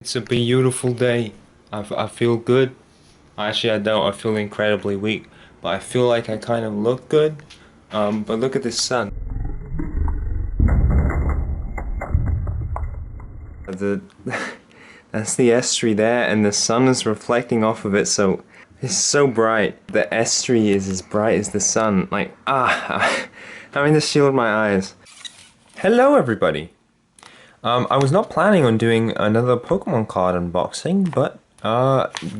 It's a beautiful day. I feel good. Actually, I don't. I feel incredibly weak, but I feel like I kind of look good. But look at this sun. The that's the estuary there, and the sun is reflecting off of it, so it's so bright. The estuary is as bright as the sun. Like having to shield my eyes. Hello, everybody. I was not planning on doing another Pokemon card unboxing, but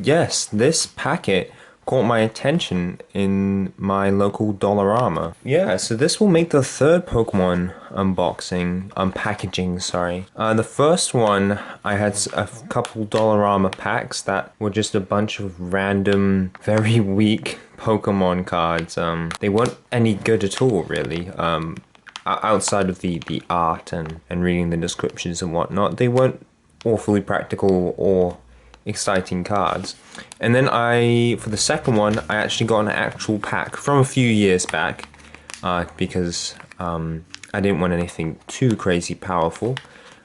yes, this packet caught my attention in my local Dollarama. Yeah, so this will make the third Pokemon unpackaging, sorry. The first one, I had a couple Dollarama packs that were just a bunch of random, very weak Pokemon cards. They weren't any good at all, really. Outside of the art and reading the descriptions and whatnot, they weren't awfully practical or exciting cards. And then for the second one, I actually got an actual pack from a few years back because I didn't want anything too crazy powerful.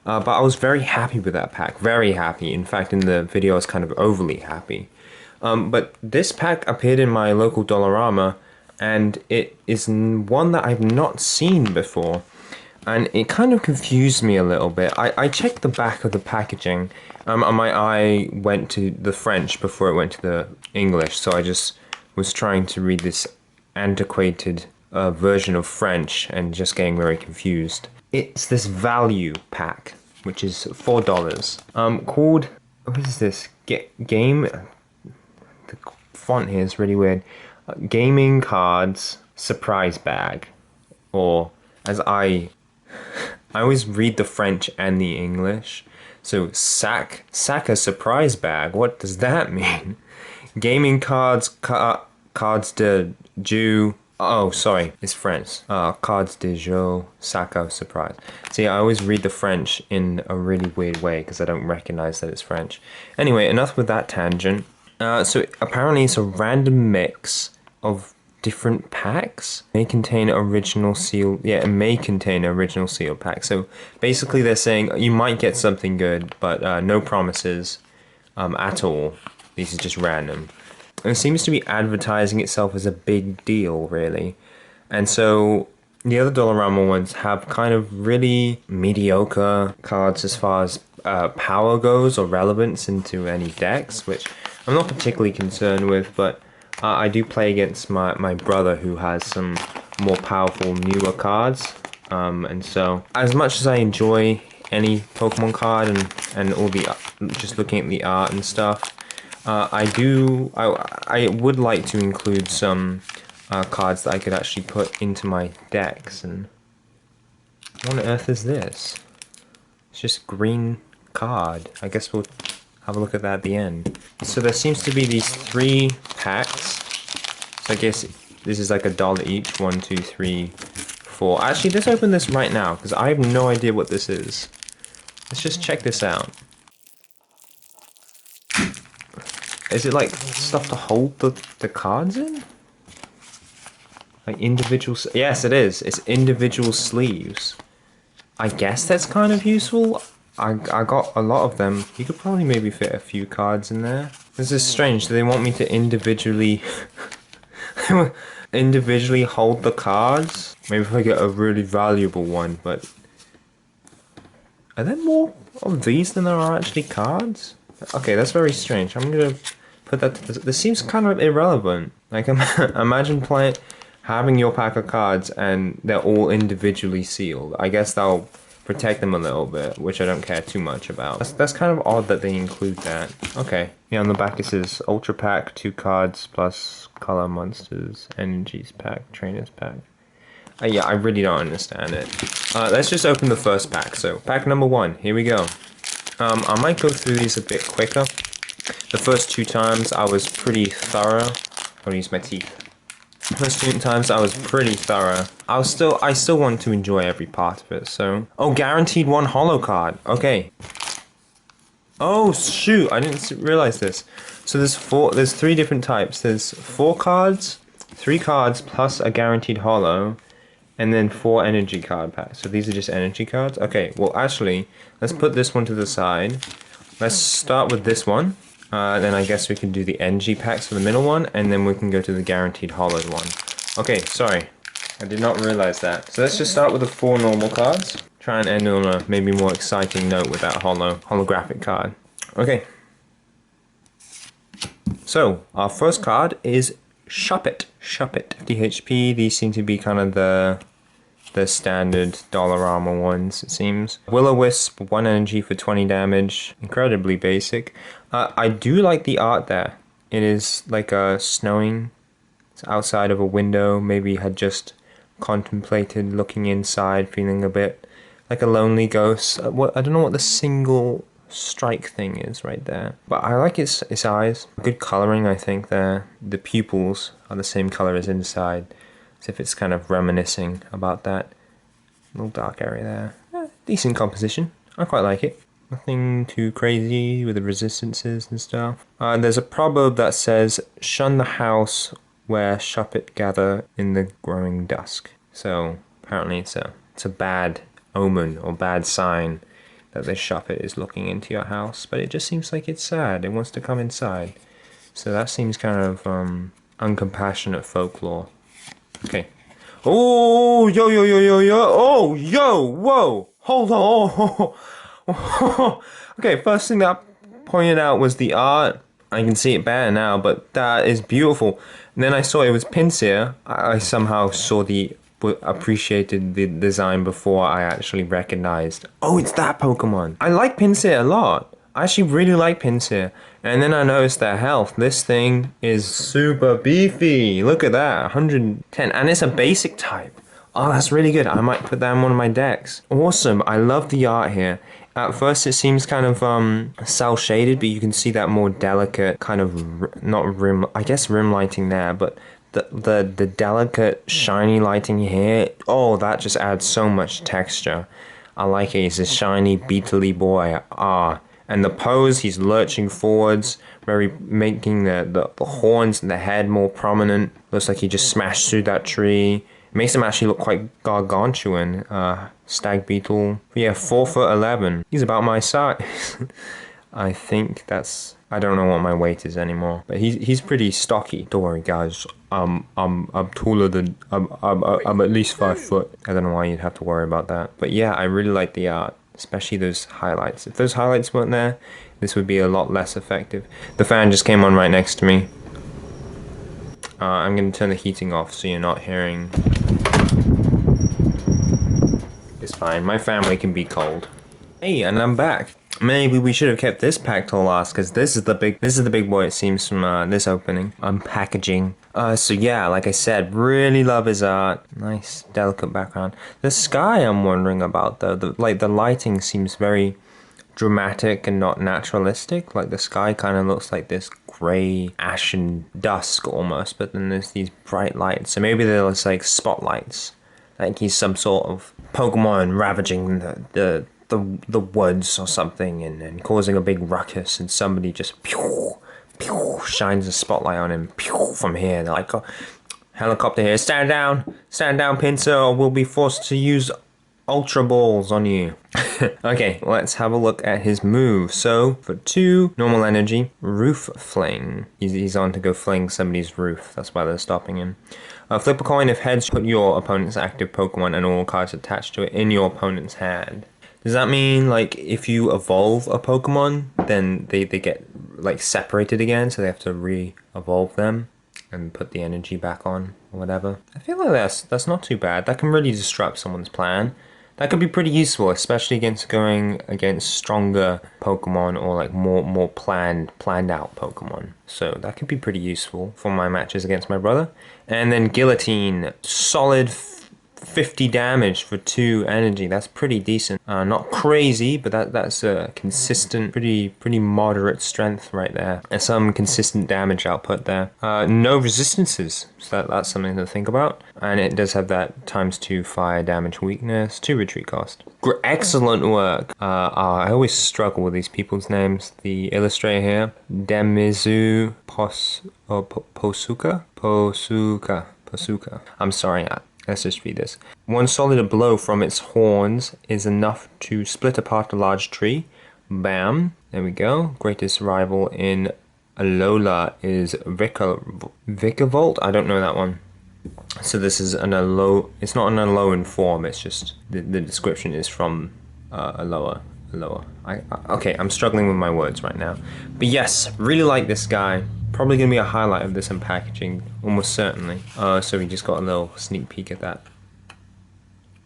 But I was very happy with that pack, very happy. In fact, in the video, I was kind of overly happy. But this pack appeared in my local Dollarama, and it is one that I've not seen before, and it kind of confused me a little bit. I checked the back of the packaging, and my eye went to the French before it went to the English, so I just was trying to read this antiquated version of French and just getting very confused. It's this value pack, which is $4, called, what is this, game, the font here is really weird. Gaming cards surprise bag, or as I always read the French and the English, so sac a surprise bag. What does that mean? Gaming cards, cards de jeu. Oh, sorry, it's French. Cards de jeu, sac a surprise. See, I always read the French in a really weird way because I don't recognize that it's French. Anyway, enough with that tangent. So apparently it's a random mix of different packs. May contain original seal. Yeah, it may contain original seal pack. So basically they're saying you might get something good, but no promises at all. These are just random. And it seems to be advertising itself as a big deal, really. And so the other Dollarama ones have kind of really mediocre cards as far as power goes or relevance into any decks, which I'm not particularly concerned with, but I do play against my brother who has some more powerful, newer cards. And so, as much as I enjoy any Pokemon card and all the, just looking at the art and stuff, I would like to include some cards that I could actually put into my decks. And what on earth is this? It's just a green card. I guess we'll have a look at that at the end. So there seems to be these 3 packs. So I guess this is like $1 each. 1, 2, 3, 4. Actually, let's open this right now because I have no idea what this is. Let's just check this out. Is it like stuff to hold the cards in? Like individual... Yes, it is. It's individual sleeves. I guess that's kind of useful. I got a lot of them. You could probably maybe fit a few cards in there. This is strange. Do they want me to individually hold the cards? Maybe if I get a really valuable one, but are there more of these than there are actually cards? Okay, that's very strange. I'm gonna put that to this seems kind of irrelevant. Like imagine having your pack of cards and they're all individually sealed. I guess that'll protect them a little bit, which I don't care too much about. That's kind of odd that they include that. Okay. Yeah, on the back it says Ultra Pack, 2 cards plus Color Monsters, Energies Pack, Trainers Pack. Yeah, I really don't understand it. Let's just open the first pack. So, pack number 1, here we go. I might go through these a bit quicker. The first 2 times I was pretty thorough. I'll use my teeth. First 2 times I was pretty thorough. I still want to enjoy every part of it, so... Oh, guaranteed 1 holo card. Okay. Oh, shoot, I didn't realize this. So there's 3 different types. There's 4 cards, 3 cards plus a guaranteed holo, and then 4 energy card packs. So these are just energy cards? Okay, well actually, let's put this one to the side. Let's start with this one. Then I guess we can do the energy packs for the middle one, and then we can go to the guaranteed hollowed one. Okay, sorry. I did not realize that. So let's just start with the 4 normal cards. Try and end on a maybe more exciting note with that holographic card. Okay. So, our first card is Shuppet. Shuppet, 50 HP. These seem to be kind of the standard Dollarama ones, it seems. Will-O-Wisp, 1 energy for 20 damage. Incredibly basic. I do like the art there. It is like a snowing. It's outside of a window. Maybe had just contemplated looking inside, feeling a bit like a lonely ghost. I don't know what the single strike thing is right there, but I like its eyes. Good coloring, I think. There, the pupils are the same color as inside, as if it's kind of reminiscing about that little dark area there. Decent composition. I quite like it. Nothing too crazy with the resistances and stuff. There's a proverb that says, "Shun the house where Shuppet gather in the growing dusk." So apparently it's a bad omen or bad sign that the Shuppet is looking into your house, but it just seems like it's sad. It wants to come inside. So that seems kind of uncompassionate folklore. Okay. Oh, yo, yo, yo, yo, yo. Oh, yo, whoa. Hold on. Oh. Okay, first thing that pointed out was the art. I can see it better now, but that is beautiful. And then I saw it was Pinsir. I somehow appreciated the design before I actually recognized, oh, it's that Pokemon. I like Pinsir a lot. I actually really like Pinsir. And then I noticed their health. This thing is super beefy. Look at that, 110. And it's a basic type. Oh, that's really good. I might put that in one of my decks. Awesome. I love the art here. At first it seems kind of cell shaded, but you can see that more delicate kind of, not rim, I guess rim lighting there, but the delicate shiny lighting here, oh, that just adds so much texture. I like it. He's a shiny beetly boy. And the pose, he's lurching forwards, very making the horns and the head more prominent. Looks like he just smashed through that tree. Makes him actually look quite gargantuan. Stag beetle. But yeah, 4'11". He's about my size. I think that's, I don't know what my weight is anymore, but he's pretty stocky. Don't worry, guys. I'm taller than I'm at least 5 foot. I don't know why you'd have to worry about that. But yeah, I really like the art, especially those highlights. If those highlights weren't there, this would be a lot less effective. The fan just came on right next to me. I'm gonna turn the heating off so you're not hearing. It's fine. My family can be cold. Hey, and I'm back. Maybe we should have kept this pack till last, because this is the big boy, it seems, from this opening. Unpackaging. So yeah, like I said, really love his art. Nice, delicate background. The sky I'm wondering about though. The lighting seems very dramatic and not naturalistic. Like the sky kind of looks like this grey, ashen dusk almost, but then there's these bright lights. So maybe there's like spotlights. Like he's some sort of Pokemon ravaging the woods or something and causing a big ruckus, and somebody just pew, pew, shines a spotlight on him pew, from here. They're like, oh, helicopter here, stand down, Pinsir, or we'll be forced to use Ultra Balls on you. Okay, let's have a look at his move. So, for 2 normal energy, Roof Fling. He's on to go fling somebody's roof. That's why they're stopping him. Flip a coin. If heads, put your opponent's active Pokemon and all cards attached to it in your opponent's hand. Does that mean, like, if you evolve a Pokemon, then they get, like, separated again, so they have to re-evolve them and put the energy back on, or whatever? I feel like that's not too bad. That can really disrupt someone's plan. That could be pretty useful, especially going against stronger Pokemon or like more planned out Pokemon. So that could be pretty useful for my matches against my brother. And then Guillotine, solid 50 damage for 2 energy. That's pretty decent. Not crazy, but that's a consistent, pretty moderate strength right there. And some consistent damage output there. No resistances, so that's something to think about. And it does have that ×2 fire damage weakness, 2 retreat cost. Excellent work. I always struggle with these people's names. The illustrator here, Demizu Posuka. I'm sorry. Let's just read this. 1 solid blow from its horns is enough to split apart a large tree. Bam. There we go. Greatest rival in Alola is Vikavolt. I don't know that one. So this is an Alola. It's not an Alolan form. It's just the description is from Alola. Okay, I'm struggling with my words right now. But yes, really like this guy. Probably gonna be a highlight of this unpackaging, almost certainly. So we just got a little sneak peek at that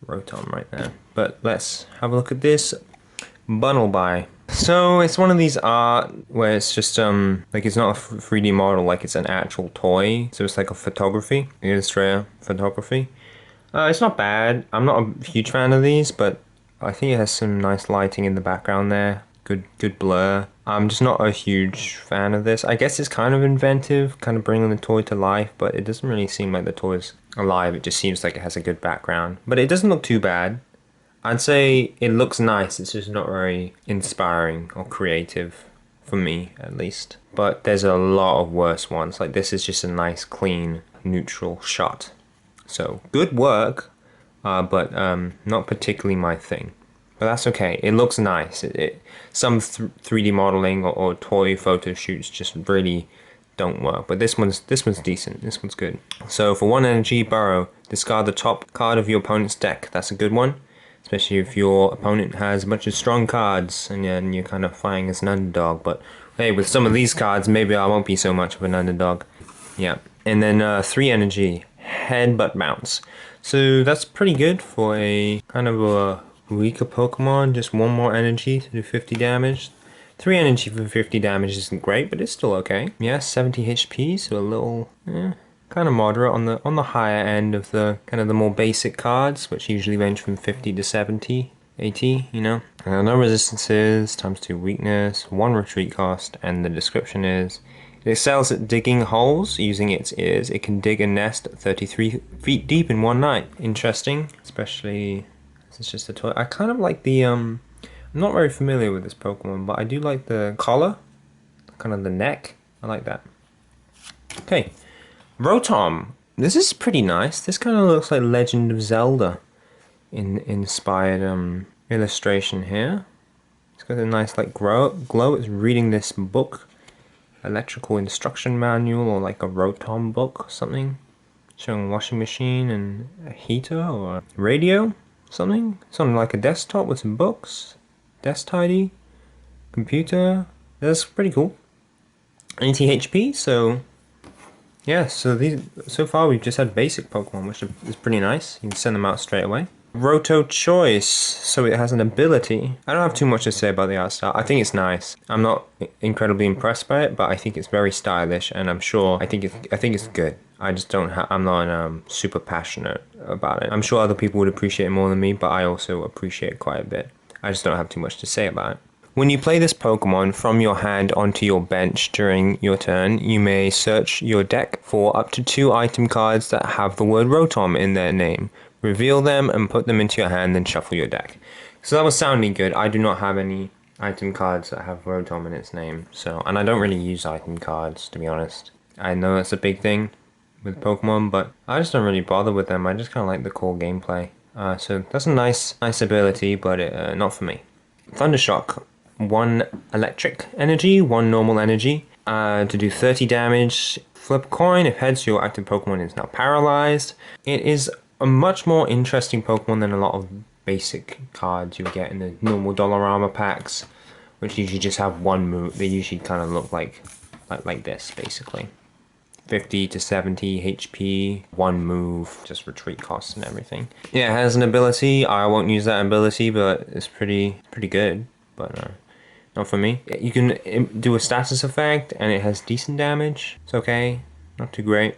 Rotom right there. But let's have a look at this bundle buy. So it's one of these art where it's just like it's not a 3D model, like it's an actual toy. So it's like a photography, Illustrator photography. It's not bad. I'm not a huge fan of these, but I think it has some nice lighting in the background there. Good blur. I'm just not a huge fan of this. I guess it's kind of inventive, kind of bringing the toy to life, but it doesn't really seem like the toy's alive. It just seems like it has a good background, but it doesn't look too bad. I'd say it looks nice, it's just not very inspiring or creative, for me at least. But there's a lot of worse ones, like this is just a nice clean neutral shot. So good work, but not particularly my thing. But that's okay, it looks nice. Some 3D modeling or toy photo shoots just really don't work, but this one's decent, this one's good. So for 1 energy, burrow, discard the top card of your opponent's deck. That's a good one. Especially if your opponent has a bunch of strong cards and you're kind of fighting as an underdog. But hey, with some of these cards, maybe I won't be so much of an underdog. Yeah. And then 3 energy, headbutt bounce. So that's pretty good for a kind of a weaker Pokemon. Just 1 more energy to do 50 damage. 3 energy for 50 damage isn't great, but it's still okay. Yeah, 70 HP, so a little... kind of moderate on the higher end of the kind of the more basic cards, which usually range from 50 to 70, 80, you know. No resistances, times 2 weakness, 1 retreat cost, and the description is, it excels at digging holes using its ears. It can dig a nest 33 feet deep in 1 night. Interesting, especially this is just a toy. I kind of like the I'm not very familiar with this Pokemon, but I do like the collar, kind of the neck. I like that. Okay. Rotom. This is pretty nice. This kind of looks like Legend of Zelda inspired illustration here. It's got a nice like glow. It's reading this book, electrical instruction manual, or like a Rotom book or something, showing a washing machine and a heater or a radio, something like a desktop with some books, desk tidy, computer. That's pretty cool. 80 HP, so yeah, so far we've just had basic Pokemon, which is pretty nice. You can send them out straight away. Roto Choice, so it has an ability. I don't have too much to say about the art style. I think it's nice. I'm not incredibly impressed by it, but I think it's very stylish, and I'm sure I think it's good. I just don't have. I'm not super passionate about it. I'm sure other people would appreciate it more than me, but I also appreciate it quite a bit. I just don't have too much to say about it. When you play this Pokemon from your hand onto your bench during your turn, you may search your deck for up to 2 item cards that have the word Rotom in their name. Reveal them and put them into your hand, then shuffle your deck. So that was sounding good. I do not have any item cards that have Rotom in its name. And I don't really use item cards, to be honest. I know that's a big thing with Pokemon, but I just don't really bother with them. I just kind of like the core gameplay. So that's a nice ability, but not for me. Thundershock. 1 electric energy, 1 normal energy, to do 30 damage. Flip a coin. If heads, your active Pokemon is now paralyzed. It is a much more interesting Pokemon than a lot of basic cards you get in the normal Dollarama packs, which usually just have 1 move. They usually kind of look like this, basically. 50 to 70 HP, 1 move, just retreat costs and everything. Yeah, it has an ability. I won't use that ability, but it's pretty good. But not for me. You can do a status effect, and it has decent damage. It's okay, not too great.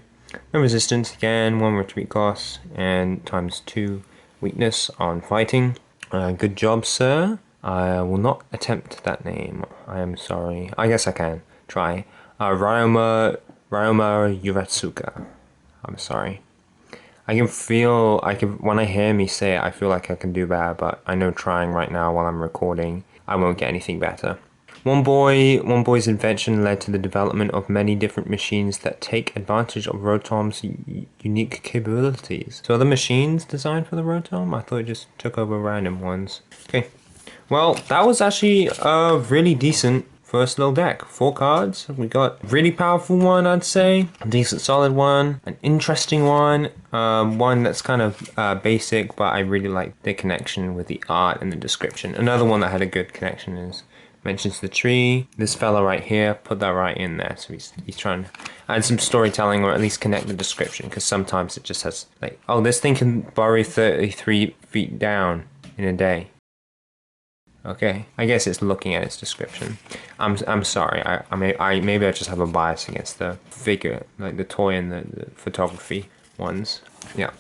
No resistance again, 1 retreat cost, and times 2 weakness on fighting. Good job, sir. I will not attempt that name. I am sorry. I guess I can try. Ryoma Yuratsuka. I'm sorry. When I hear me say it, I feel like I can do better, but I know trying right now while I'm recording, I won't get anything better. One boy's invention led to the development of many different machines that take advantage of Rotom's unique capabilities. So are the machines designed for the Rotom? I thought it just took over random ones. Okay, Well, that was actually a really decent first little deck. 4 cards. We got a really powerful one, I'd say. A decent solid one. An interesting one. One that's kind of basic, but I really like the connection with the art and the description. Another one that had a good connection is mentions the tree. This fella right here, put that right in there. So he's trying to add some storytelling, or at least connect the description, because sometimes it just has like, oh, this thing can bury 33 feet down in a day. Okay, I guess it's looking at its description. I'm sorry. Maybe I just have a bias against the figure, like the toy and the photography ones. Yeah,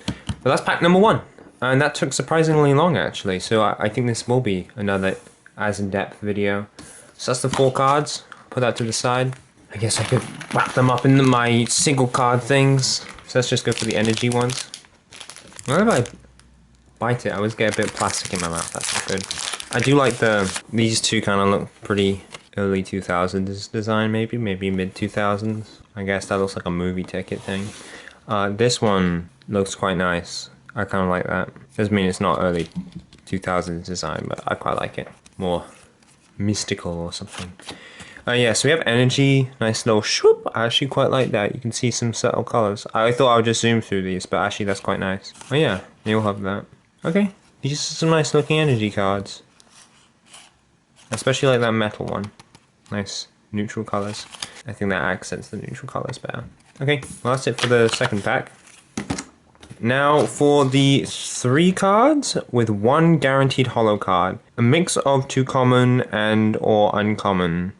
but that's pack number 1, and that took surprisingly long actually. So I think this will be another as in-depth video. So that's the 4 cards. Put that to the side. I guess I could wrap them up in my single card things. So let's just go for the energy ones. Whenever I bite it, I always get a bit of plastic in my mouth. That's not good. I do like these two kind of look pretty early 2000s design, maybe mid 2000s. I guess that looks like a movie ticket thing. This one looks quite nice. I kind of like that. Doesn't mean it's not early 2000s design, but I quite like it. More mystical or something. Yeah, so we have energy, nice little swoop. I actually quite like that. You can see some subtle colors. I thought I would just zoom through these, but actually that's quite nice. Oh yeah, you'll have that. Okay, these are some nice looking energy cards. Especially like that metal one. Nice neutral colors. I think that accents the neutral colors better. Okay, well that's it for the second pack. Now for the 3 cards with 1 guaranteed holo card. A mix of 2 common and or uncommon.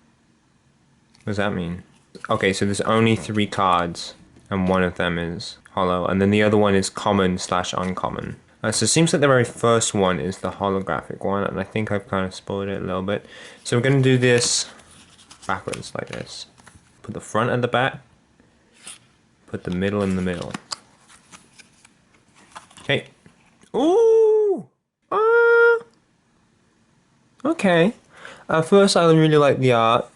What does that mean? Okay, so there's only 3 cards and one of them is holo, and then the other one is common / uncommon. So it seems like the very first one is the holographic one, and I think I've kind of spoiled it a little bit. So we're going to do this backwards like this. Put the front at the back. Put the middle in the middle. Okay. Ooh! Okay. At first I really like the art.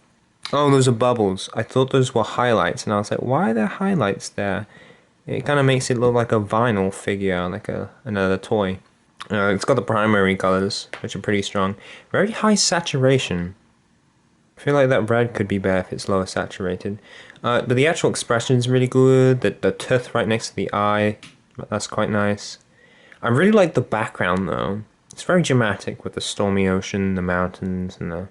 Oh, those are bubbles. I thought those were highlights, and I was like, why are there highlights there? It kind of makes it look like a vinyl figure, like another toy. It's got the primary colors, which are pretty strong. Very high saturation. I feel like that red could be better if it's lower saturated. But the actual expression is really good. The tooth right next to the eye, that's quite nice. I really like the background though. It's very dramatic with the stormy ocean, the mountains, and the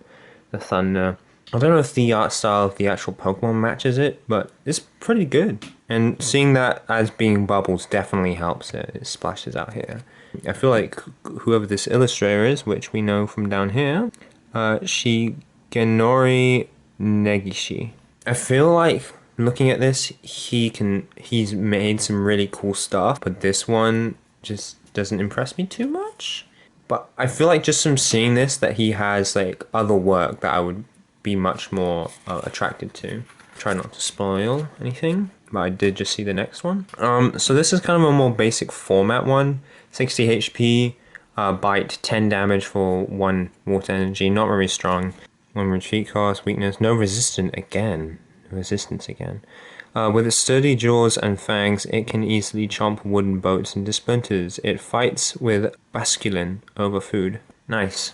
thunder. I don't know if the art style of the actual Pokemon matches it, but it's pretty good. And seeing that as being bubbles definitely helps it. It splashes out here. I feel like whoever this illustrator is, which we know from down here, Shigenori Negishi. I feel like looking at this, he's made some really cool stuff, but this one just doesn't impress me too much. But I feel like just from seeing this that he has like other work that I would be much more attracted to. Try not to spoil anything, but I did just see the next one. So this is kind of a more basic format one. 60 HP, bite, 10 damage for 1 water energy, not very strong. 1 retreat cost, weakness, no resistance again. With its sturdy jaws and fangs, it can easily chomp wooden boats into splinters. It fights with basculin over food. Nice.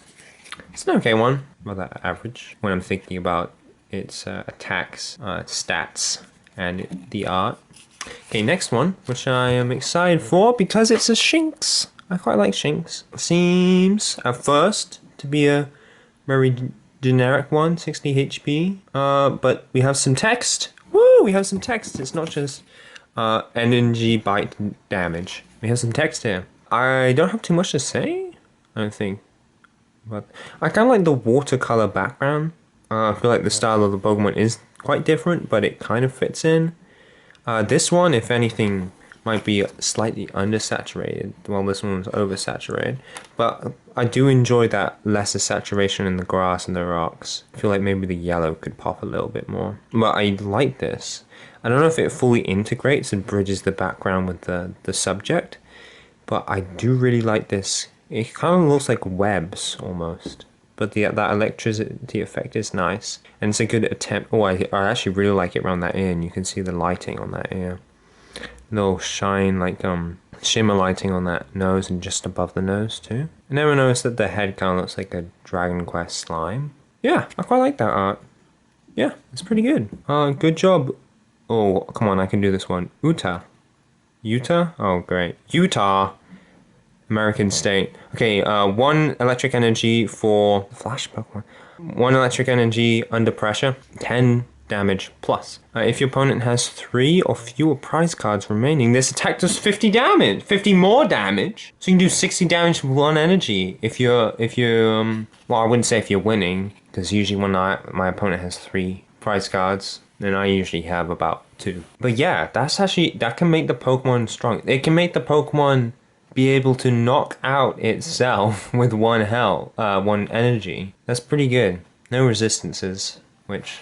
It's an okay one, rather average, when I'm thinking about its attacks, stats, and the art. Okay, next one, which I am excited for because it's a Shinx. I quite like Shinx. Seems, at first, to be a very generic one, 60 HP. But we have some text. Woo, we have some text. It's not just energy bite damage. We have some text here. I don't have too much to say, I don't think. But I kind of like the watercolor background. I feel like the style of the Pokemon is quite different, but it kind of fits in. This one, if anything, might be slightly undersaturated, while this one's oversaturated. But I do enjoy that lesser saturation in the grass and the rocks. I feel like maybe the yellow could pop a little bit more. But I like this. I don't know if it fully integrates and bridges the background with the subject, but I do really like this. It kind of looks like webs almost, but that electricity effect is nice, and it's a good attempt. Oh, I actually really like it around that ear, and you can see the lighting on that ear. Little shine, like shimmer lighting on that nose and just above the nose too. I never noticed that the head kind of looks like a Dragon Quest slime. Yeah, I quite like that art. Yeah, it's pretty good. Good job. Oh, come on, I can do this one. Utah. Utah? Oh, great. Utah. American state. Okay, 1 electric energy for Flash Pokemon. 1 electric energy under pressure. 10 damage plus. If your opponent has 3 or fewer prize cards remaining, this attack does 50 damage. 50 more damage. So you can do 60 damage with 1 energy if you're well, I wouldn't say if you're winning, because usually when my opponent has 3 prize cards, then I usually have about 2. But yeah, that can make the Pokemon strong. It can make the Pokemon be able to knock out itself with 1 energy. That's pretty good. No resistances, which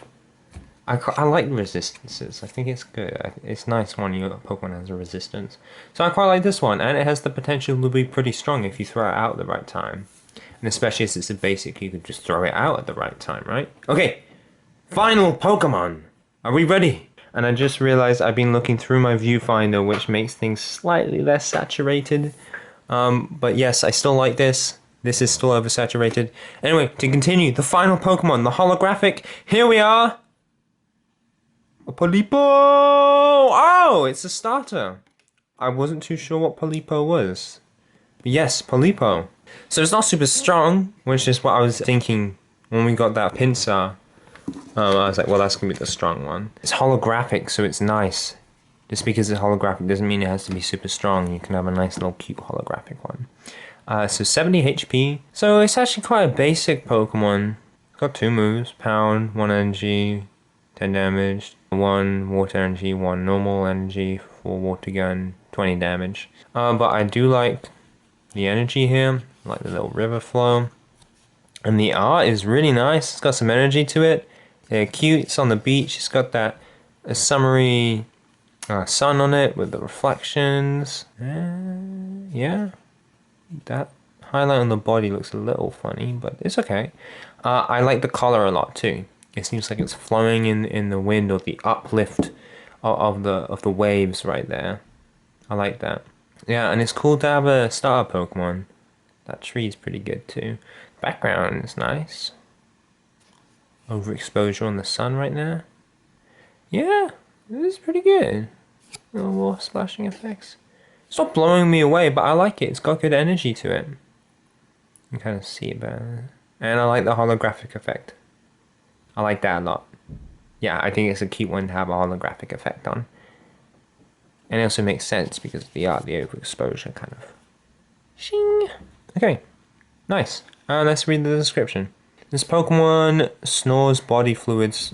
I like resistances. I think it's good. It's nice when your Pokemon has a resistance. So I quite like this one, and it has the potential to be pretty strong if you throw it out at the right time. And especially as it's a basic, you could just throw it out at the right time, right? Okay, final Pokemon. Are we ready? And I just realized I've been looking through my viewfinder, which makes things slightly less saturated. But yes, I still like this. This is still oversaturated. Anyway, to continue, the final Pokemon, the holographic. Here we are. A Polypo! Oh, it's a starter. I wasn't too sure what Polypo was. But yes, Polypo. So it's not super strong, which is what I was thinking when we got that Pinsir. I was like, well, that's going to be the strong one. It's holographic, so it's nice. Just because it's holographic doesn't mean it has to be super strong. You can have a nice little cute holographic one. So 70 HP. So it's actually quite a basic Pokemon. It's got 2 moves. Pound, 1 energy, 10 damage. 1 water energy, 1 normal energy for water gun, 20 damage. But I do like the energy here. I like the little river flow. And the art is really nice. It's got some energy to it. They're cute. It's on the beach. It's got that summery sun on it with the reflections. Yeah. That highlight on the body looks a little funny, but it's okay. I like the color a lot too. It seems like it's flowing in the wind, or the uplift of the waves right there. I like that. Yeah, and it's cool to have a starter Pokemon. That tree is pretty good too. Background is nice. Overexposure on the sun right there. Yeah, this is pretty good. A little more splashing effects. It's not blowing me away, but I like it. It's got good energy to it. You can kind of see it better. And I like the holographic effect. I like that a lot. Yeah, I think it's a cute one to have a holographic effect on. And it also makes sense because of the art, the overexposure kind of. Shing! Okay, nice. Let's read the description. This Pokemon snores body fluids.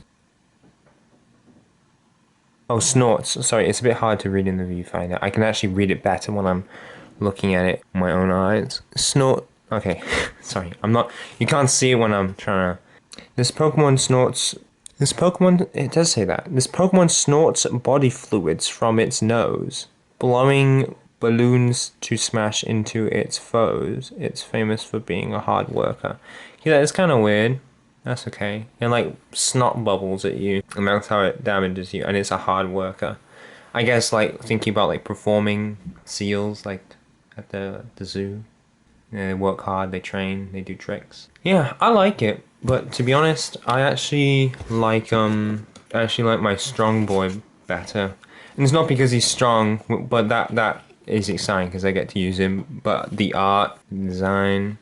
Oh, snorts. Sorry, it's a bit hard to read in the viewfinder. I can actually read it better when I'm looking at it with my own eyes. Snort. Okay, sorry. I'm not. You can't see it when I'm trying to. This Pokemon snorts. This Pokemon. It does say that. This Pokemon snorts body fluids from its nose, blowing balloons to smash into its foes. It's famous for being a hard worker. Yeah, it's kind of weird. That's okay. It like snot bubbles at you, and that's how it damages you. And it's a hard worker. I guess like thinking about like performing seals like at the zoo. You know, they work hard, they train, they do tricks. Yeah, I like it. But to be honest, I actually like my strong boy better. And it's not because he's strong, but that is exciting because I get to use him. But the art, the design.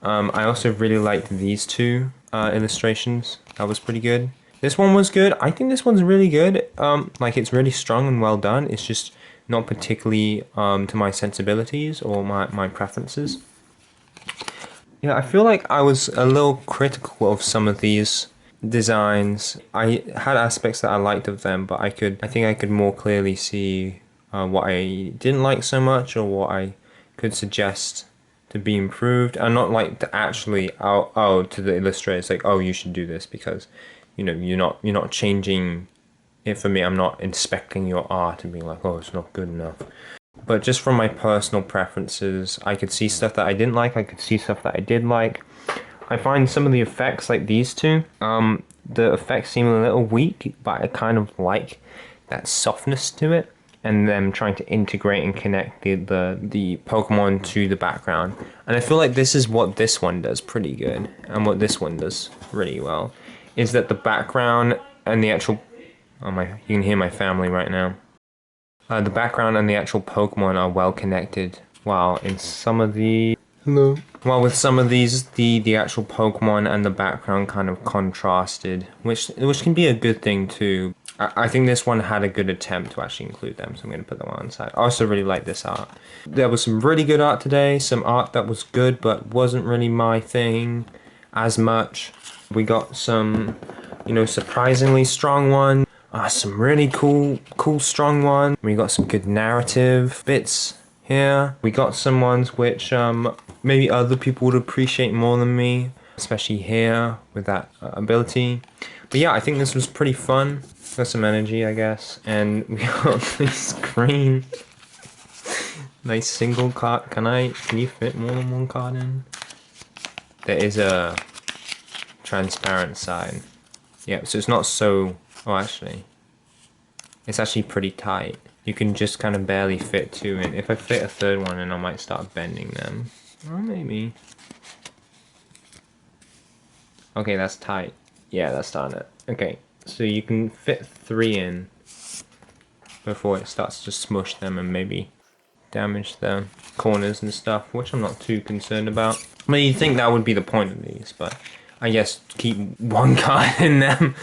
I also really liked these 2 illustrations. That was pretty good. This one was good. I think this one's really good. Like it's really strong and well done. It's just not particularly to my sensibilities or my preferences. Yeah, I feel like I was a little critical of some of these designs. I had aspects that I liked of them, but I think I could more clearly see what I didn't like so much, or what I could suggest to be improved. And not like to actually to the illustrators like, oh, you should do this, because you know you're not changing it for me. I'm not inspecting your art and being like, oh, it's not good enough. But just from my personal preferences, I could see stuff that I didn't like, I could see stuff that I did like. I find some of the effects, like these 2, the effects seem a little weak, but I kind of like that softness to it. and them trying to integrate and connect the Pokemon to the background. And I feel like this is what this one does pretty good, and what this one does really well, is that the background and the actual, you can hear my family right now. The background and the actual Pokemon are well connected, while in some of the... Hello. While with some of these, the actual Pokemon and the background kind of contrasted, which can be a good thing too. I think this one had a good attempt to actually include them, so I'm going to put them on the side. I also really like this art. There was some really good art today, some art that was good but wasn't really my thing as much. We got some, surprisingly strong ones. Some really cool strong ones. We got some good narrative bits here. We got some ones which maybe other people would appreciate more than me, especially here with that ability. But yeah, I think this was pretty fun. Got some energy, I guess. And we got this green nice single card. Can you fit more than one card in? There is a transparent side. Yeah, so it's not so... Oh, actually. It's actually pretty tight. You can just kind of barely fit two in. If I fit a third one in, I might start bending them. Or maybe. Okay, that's tight. Yeah, that's starting it. Okay, so you can fit 3 in before it starts to smush them and maybe damage the corners and stuff, which I'm not too concerned about. I mean, you'd think that would be the point of these, but I guess keep one card in them.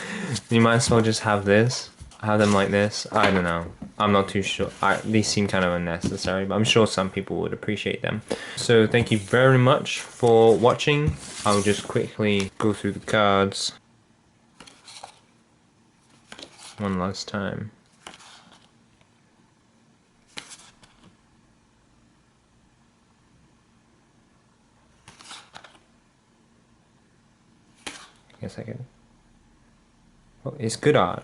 You might as well just have this. Have them like this. I don't know. I'm not too sure. These seem kind of unnecessary, but I'm sure some people would appreciate them. So thank you very much for watching. I'll just quickly go through the cards one last time. I guess I can. Well, it's good art.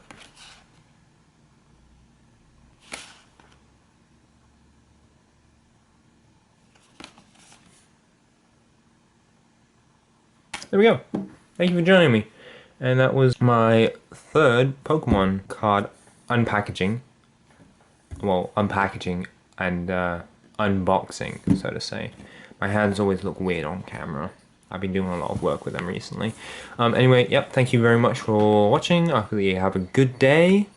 There we go. Thank you for joining me. And that was my 3rd Pokemon card unpackaging. Well, unpackaging and unboxing, so to say. My hands always look weird on camera. I've been doing a lot of work with them recently. Anyway, yep, thank you very much for watching. Hopefully you have a good day.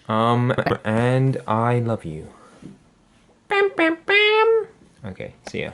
And I love you. Bam, bam, bam. Okay, see ya.